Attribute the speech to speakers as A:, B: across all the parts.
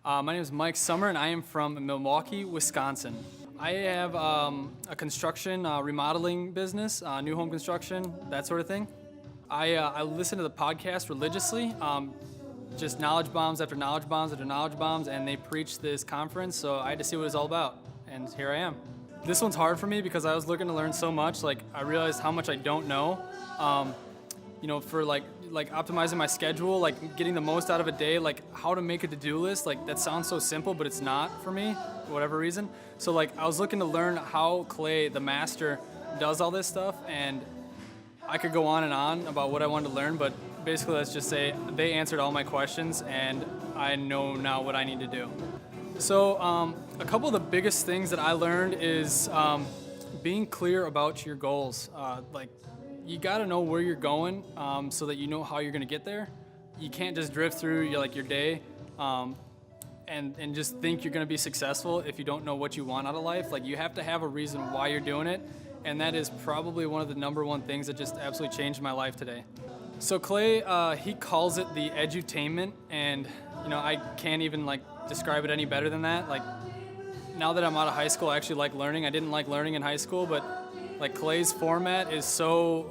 A: My name is Mike Summer, and I am from Milwaukee, Wisconsin. I have a construction remodeling business, new home construction, that sort of thing. I listen to the podcast religiously, just knowledge bombs after knowledge bombs after knowledge bombs, and they preach this conference, so I had to see what it was all about, and here I am. This one's hard for me because I was looking to learn so much. Like, I realized how much I don't know. For like optimizing my schedule, like getting the most out of a day, like how to make a to-do list. Like, that sounds so simple, but it's not for me for whatever reason. So like, I was looking to learn how Clay, the master, does all this stuff, and I could go on and on about what I wanted to learn, but basically let's just say they answered all my questions, and I know now what I need to do. So a couple of the biggest things that I learned is being clear about your goals. You got to know where you're going so that you know how you're going to get there. You can't just drift through your day and just think you're going to be successful if you don't know what you want out of life. Like, you have to have a reason why you're doing it, and that is probably one of the number one things that just absolutely changed my life today. So Clay, he calls it the edutainment, and I can't even describe it any better than that. Like, now that I'm out of high school, I actually like learning. I didn't like learning in high school, but Clay's format is so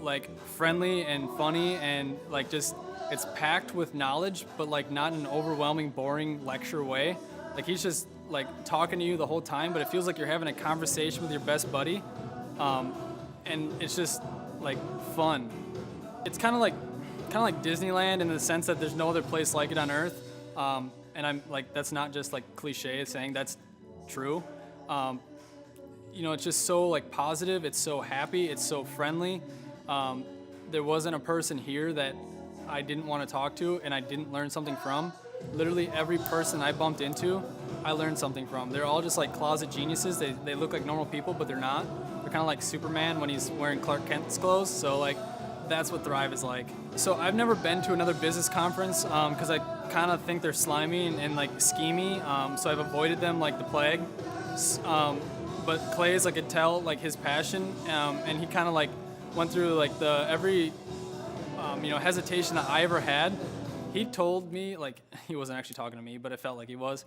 A: friendly and funny, and it's packed with knowledge, but not in an overwhelming, boring lecture way. He's just talking to you the whole time, but it feels like you're having a conversation with your best buddy, and it's just fun. It's kind of like Disneyland in the sense that there's no other place like it on earth, and I'm that's not just cliche saying, that's true. It's just so positive, it's so happy, it's so friendly. There wasn't a person here that I didn't want to talk to and I didn't learn something from. Literally every person I bumped into, I learned something from. They're all just closet geniuses. They look like normal people, but they're not. They're kind of like Superman when he's wearing Clark Kent's clothes, so that's what Thrive is like. So I've never been to another business conference because I kind of think they're slimy and schemy, so I've avoided them like the plague. But Clay's, I could tell his passion, and he kind of went through every hesitation that I ever had. He told me, he wasn't actually talking to me, but it felt like he was.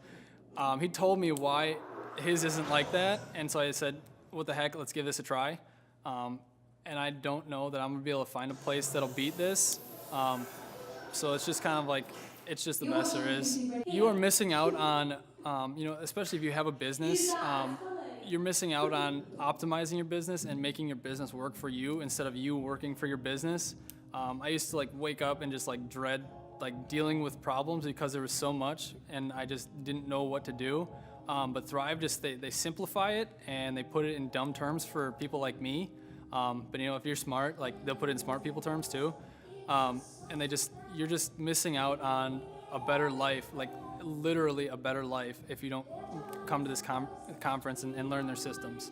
A: He told me why his isn't like that, and so I said, what the heck, let's give this a try. And I don't know that I'm gonna be able to find a place that'll beat this. So it's just kind of it's just the best there is. You are missing out on, especially if you have a business, you're missing out on optimizing your business and making your business work for you instead of you working for your business. I used to wake up and just dread dealing with problems because there was so much and I just didn't know what to do. But Thrive they simplify it and they put it in dumb terms for people like me. But if you're smart, they'll put it in smart people terms too. And you're just missing out on a better life, literally a better life, if you don't come to this conference and learn their systems.